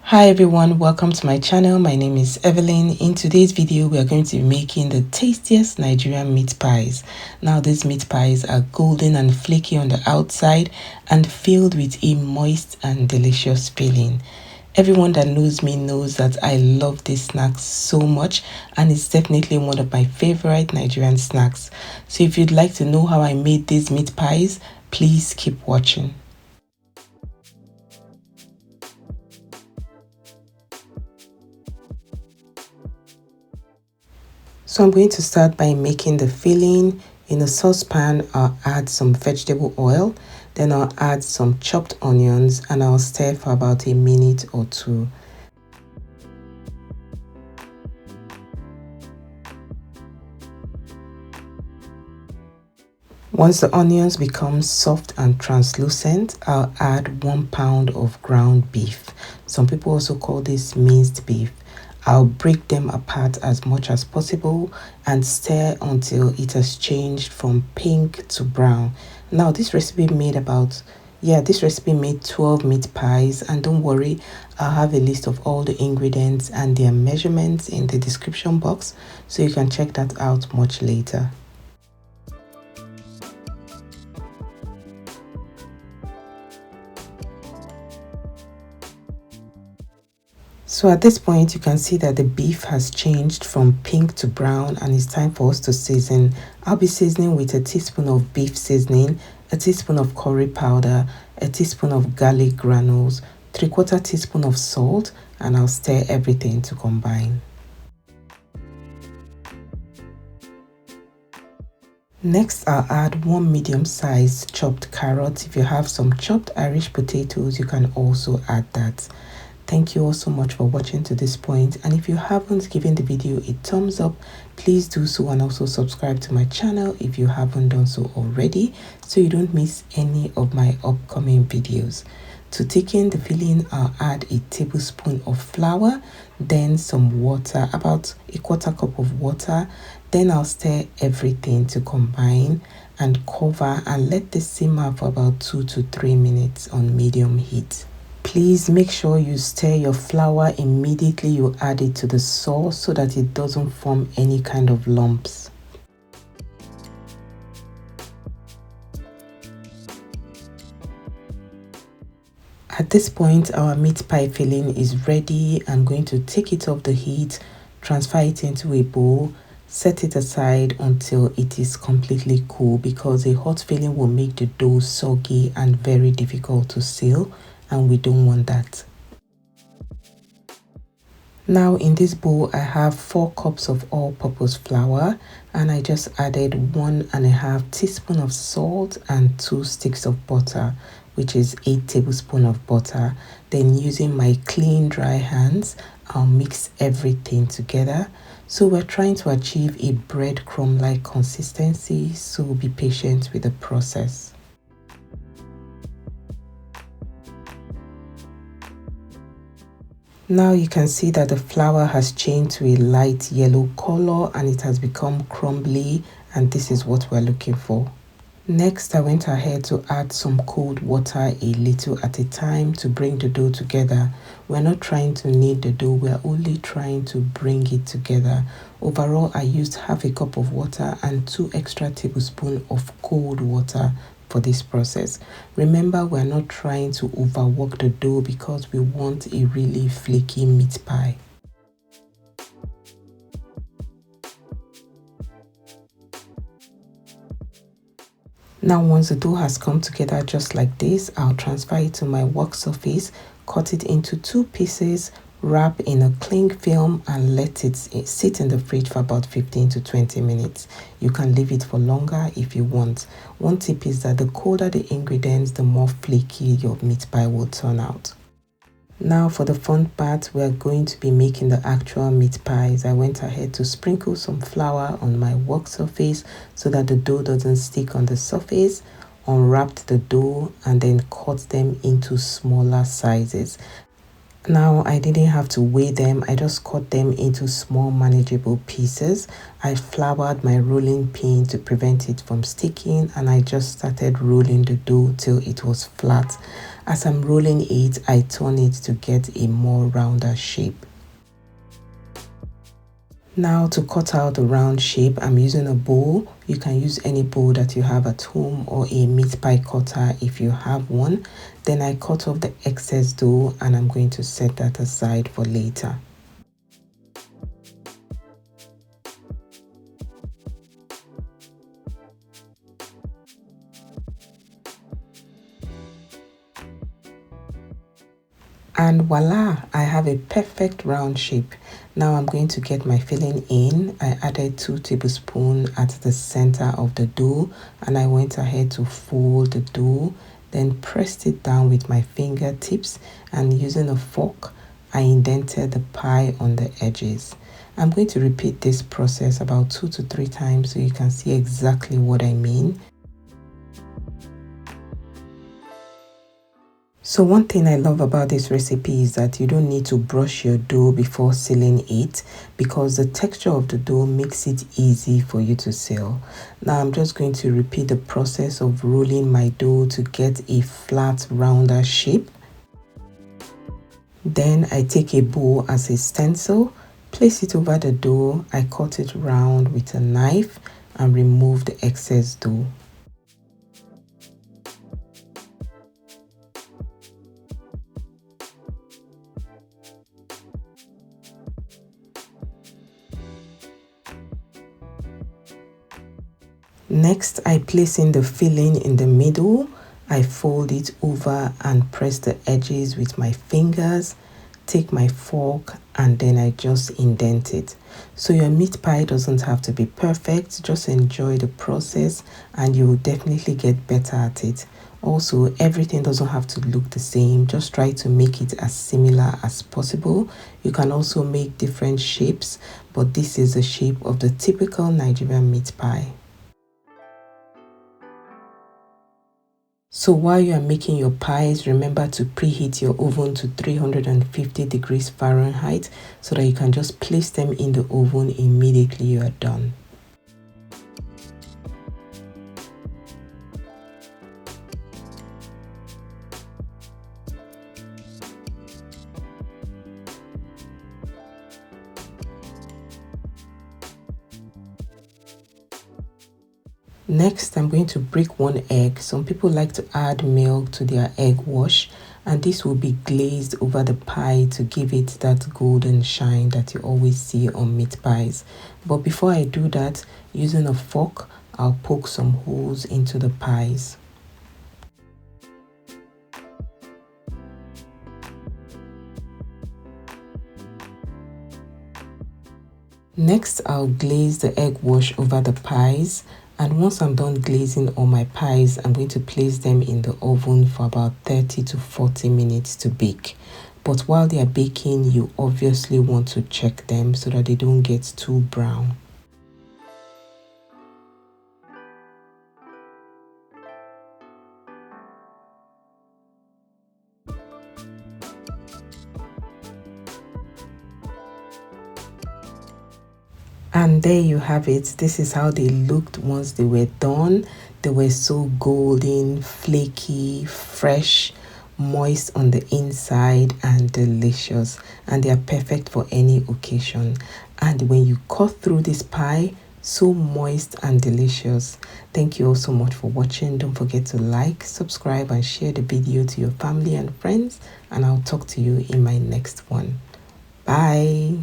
Hi everyone, welcome to my channel. My name is Evelyn. In today's video we are going to be making the tastiest Nigerian meat pies. Now these meat pies are golden and flaky on the outside and filled with a moist and delicious filling. Everyone that knows me knows that I love this snack so much, and it's definitely one of my favorite Nigerian snacks. So if you'd like to know how I made these meat pies, please keep watching. So I'm going to start by making the filling. In a saucepan, I'll add some vegetable oil, then I'll add some chopped onions and I'll stir for about a minute or two. Once the onions become soft and translucent, I'll add 1 pound of ground beef. Some people also call this minced beef. I'll break them apart as much as possible and stir until it has changed from pink to brown. Now this recipe made 12 meat pies, and don't worry, I'll have a list of all the ingredients and their measurements in the description box, so you can check that out much later. So at this point, you can see that the beef has changed from pink to brown, and it's time for us to season. I'll be seasoning with a teaspoon of beef seasoning, a teaspoon of curry powder, a teaspoon of garlic granules, 3/4 teaspoon of salt, and I'll stir everything to combine. Next, I'll add 1 medium-sized chopped carrot. If you have some chopped Irish potatoes, you can also add that. Thank you all so much for watching to this point, and if you haven't given the video a thumbs up, please do so, and also subscribe to my channel if you haven't done so already, so you don't miss any of my upcoming videos. To thicken the filling, I'll add a tablespoon of flour, then some water, about 1/4 cup of water. Then I'll stir everything to combine and cover and let this simmer for about 2 to 3 minutes on medium heat. Please make sure you stir your flour immediately you add it to the sauce so that it doesn't form any kind of lumps. At this point, our meat pie filling is ready. I'm going to take it off the heat, transfer it into a bowl, set it aside until it is completely cool, because a hot filling will make the dough soggy and very difficult to seal, and we don't want that. Now in this bowl I have 4 cups of all-purpose flour, and I just added 1.5 teaspoon of salt and 2 sticks of butter, which is 8 tablespoons of butter. Then using my clean dry hands, I'll mix everything together. So we're trying to achieve a breadcrumb-like consistency, so be patient with the process. Now you can see that the flour has changed to a light yellow color and it has become crumbly, and this is what we're looking for. Next, I went ahead to add some cold water a little at a time to bring the dough together. We're not trying to knead the dough, we're only trying to bring it together. Overall, I used half a cup of water and 2 extra tablespoons of cold water for this process. Remember, we're not trying to overwork the dough because we want a really flaky meat pie. Now once the dough has come together just like this, I'll transfer it to my work surface, cut it into 2 pieces, wrap in a cling film and let it sit in the fridge for about 15 to 20 minutes. You can leave it for longer if you want. One tip is that the colder the ingredients, the more flaky your meat pie will turn out. Now for the fun part, we are going to be making the actual meat pies. I went ahead to sprinkle some flour on my work surface so that the dough doesn't stick on the surface, unwrapped the dough and then cut them into smaller sizes. Now I didn't have to weigh them, I just cut them into small manageable pieces. I floured my rolling pin to prevent it from sticking, and I just started rolling the dough till it was flat. As I'm rolling it, I turn it to get a more rounder shape. Now to cut out the round shape, I'm using a bowl. You can use any bowl that you have at home or a meat pie cutter if you have one. Then I cut off the excess dough and I'm going to set that aside for later. And voila, I have a perfect round shape. Now I'm going to get my filling in. I added 2 tablespoons at the center of the dough and I went ahead to fold the dough, then pressed it down with my fingertips, and using a fork, I indented the pie on the edges. I'm going to repeat this process about 2 to 3 times so you can see exactly what I mean. So one thing I love about this recipe is that you don't need to brush your dough before sealing it, because the texture of the dough makes it easy for you to seal. Now I'm just going to repeat the process of rolling my dough to get a flat, rounder shape. Then I take a bowl as a stencil, place it over the dough, I cut it round with a knife and remove the excess dough. Next, I place in the filling in the middle. I fold it over and press the edges with my fingers, take my fork, and then I just indent it. So your meat pie doesn't have to be perfect, just enjoy the process and you will definitely get better at it. Also, everything doesn't have to look the same, just try to make it as similar as possible. You can also make different shapes, but this is the shape of the typical Nigerian meat pie. So while you are making your pies, remember to preheat your oven to 350 degrees Fahrenheit so that you can just place them in the oven immediately you are done. Next, I'm going to break 1 egg. Some people like to add milk to their egg wash, and this will be glazed over the pie to give it that golden shine that you always see on meat pies. But before I do that, using a fork, I'll poke some holes into the pies. Next, I'll glaze the egg wash over the pies. And once I'm done glazing all my pies, I'm going to place them in the oven for about 30 to 40 minutes to bake. But while they are baking, you obviously want to check them so that they don't get too brown. And there you have it. This is how they looked once they were done. They were so golden, flaky, fresh, moist on the inside, and delicious. And they are perfect for any occasion. And when you cut through this pie, so moist and delicious. Thank you all so much for watching. Don't forget to like, subscribe, and share the video to your family and friends. And I'll talk to you in my next one. Bye.